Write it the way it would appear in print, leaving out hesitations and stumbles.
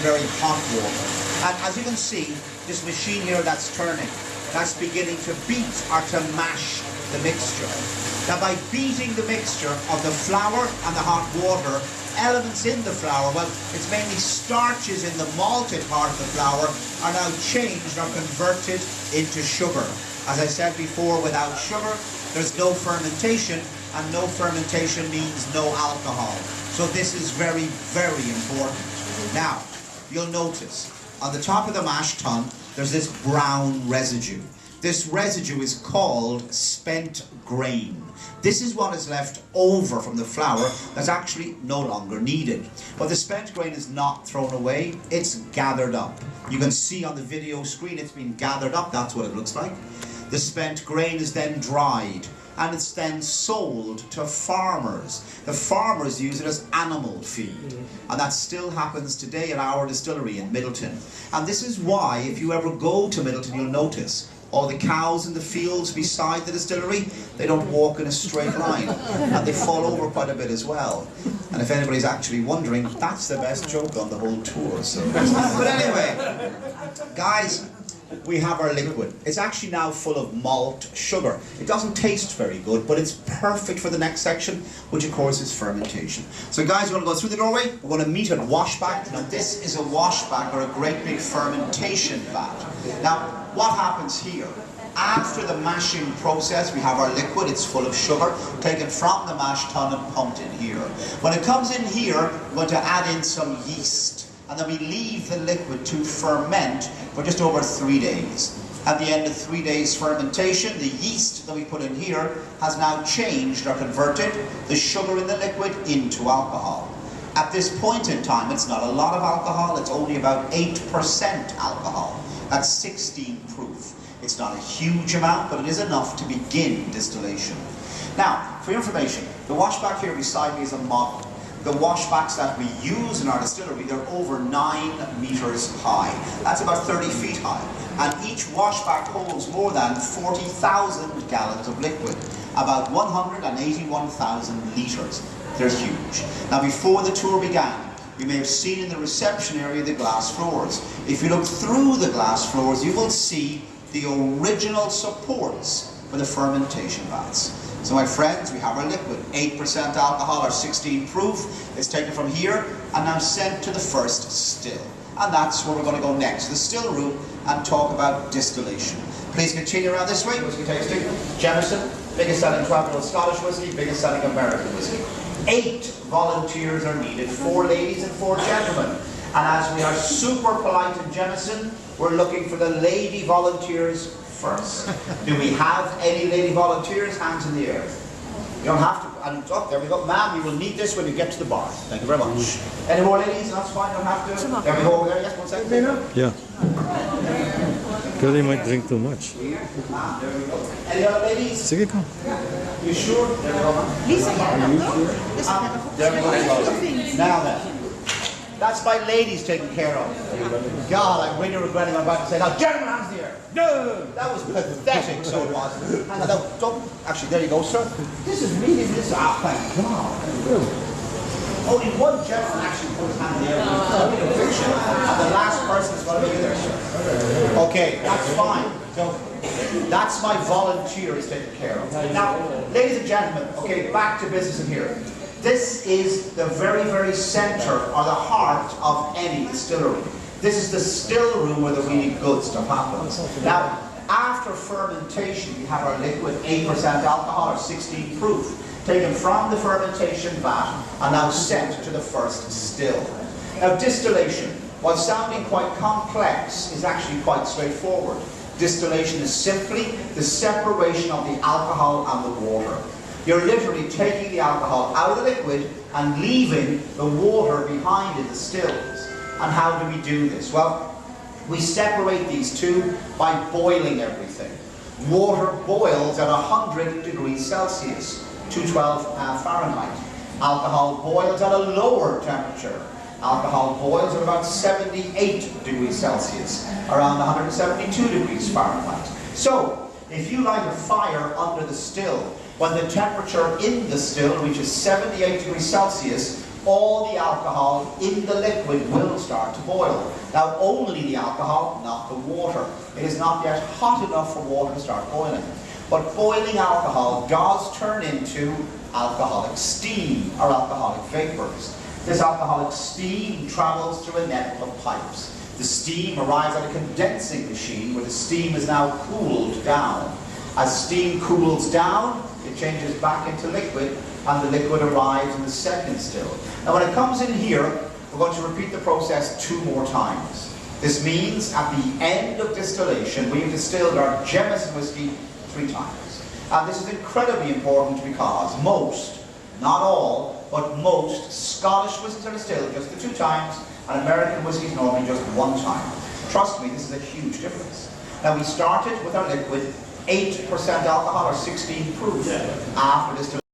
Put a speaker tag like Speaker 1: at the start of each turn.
Speaker 1: very hot water. And as you can see, this machine here that's turning, that's beginning to beat or to mash the mixture. Now by beating the mixture of the flour and the hot water, elements in the flour, well, it's mainly starches in the malted part of the flour, are now changed or converted into sugar. As I said before, without sugar, there's no fermentation, and no fermentation means no alcohol. So this is very, very important. Now, you'll notice, on the top of the mash tun, there's this brown residue. This residue is called spent grain. This is what is left over from the flour that's actually no longer needed. But the spent grain is not thrown away, it's gathered up. You can see on the video screen it's been gathered up, that's what it looks like. The spent grain is then dried and it's then sold to farmers. The farmers use it as animal feed, and that still happens today at our distillery in Midleton. And this is why, if you ever go to Midleton, you'll notice all the cows in the fields beside the distillery, they don't walk in a straight line, and they fall over quite a bit as well. And if anybody's actually wondering, that's the best joke on the whole tour. So. But anyway, guys, we have our liquid. It's actually now full of malt sugar. It doesn't taste very good, but it's perfect for the next section, which of course is fermentation. So guys, we're going to go through the doorway. We're going to meet at washback. Now this is a washback, or a great big fermentation vat. Now what happens here? After the mashing process, we have our liquid. It's full of sugar, taken from the mash tun and pumped in here. When it comes in here, we're going to add in some yeast. And then we leave the liquid to ferment for just over 3 days. At the end of 3 days fermentation, the yeast that we put in here has now changed or converted the sugar in the liquid into alcohol. At this point in time, it's not a lot of alcohol, it's only about 8% alcohol. That's 16 proof. It's not a huge amount, but it is enough to begin distillation. Now, for your information, the washback here beside me is a model. The washbacks that we use in our distillery, they're over 9 meters high. That's about 30 feet high. And each washback holds more than 40,000 gallons of liquid, about 181,000 liters. They're huge. Now before the tour began, you may have seen in the reception area the glass floors. If you look through the glass floors, you will see the original supports for the fermentation vats. So my friends, we have our liquid, 8% alcohol or 16 proof. It's taken from here and now sent to the first still. And that's where we're going to go next, the still room, and talk about distillation. Please continue around this way. Whiskey tasting. Jameson, biggest selling tropical Scottish whiskey, biggest selling American whiskey. 8 volunteers are needed, 4 ladies and 4 gentlemen. And as we are super polite in Jameson, we're looking for the lady volunteers first. Do we have any lady volunteers? Hands in the air. You don't have to. And oh, there we go. Ma'am, you will need this when you get to the bar. Thank you very much. Any more ladies? That's fine. You don't have to. There we go over there. Yes, 1 second.
Speaker 2: Yeah. Because they might drink too much.
Speaker 1: There we go. Any other ladies?
Speaker 2: Sige ka.
Speaker 1: You sure? There we go.
Speaker 3: Lisa,
Speaker 1: There we go. Now then. That's my ladies taken care of. God, I'm really regretting I'm about to say, now gentlemen, hands in the air. No! That was pathetic, so it was. And don't, actually, there you go, sir. This is really, this, thank God. Only one gentleman actually put his hand in the air. And the last person is going to be there, sir. Okay, that's fine. So, that's my volunteers taken care of. Now, ladies and gentlemen, okay, back to business in here. This is the very, very center or the heart of any distillery. This is the still room where the really good stuff happens. Now, after fermentation, we have our liquid 8% alcohol or 16 proof, taken from the fermentation vat and now sent to the first still. Now, distillation, while sounding quite complex, is actually quite straightforward. Distillation is simply the separation of the alcohol and the water. You're literally taking the alcohol out of the liquid and leaving the water behind in the stills. And how do we do this? Well, we separate these two by boiling everything. Water boils at 100 degrees Celsius, 212 Fahrenheit. Alcohol boils at a lower temperature. Alcohol boils at about 78 degrees Celsius, around 172 degrees Fahrenheit. So, if you light a fire under the still, when the temperature in the still reaches 78 degrees Celsius, all the alcohol in the liquid will start to boil. Now only the alcohol, not the water. It is not yet hot enough for water to start boiling. But boiling alcohol does turn into alcoholic steam or alcoholic vapors. This alcoholic steam travels through a network of pipes. The steam arrives at a condensing machine where the steam is now cooled down. As steam cools down, it changes back into liquid, and the liquid arrives in the second still. Now when it comes in here, we're going to repeat the process 2 more times. This means at the end of distillation, we have distilled our Jameson whiskey 3 times. And this is incredibly important because most, not all, but most Scottish whiskies are distilled just the 2 times, and American whiskies normally just 1 time. Trust me, this is a huge difference. Now we started with our liquid 8% alcohol or 16 proof after distillation.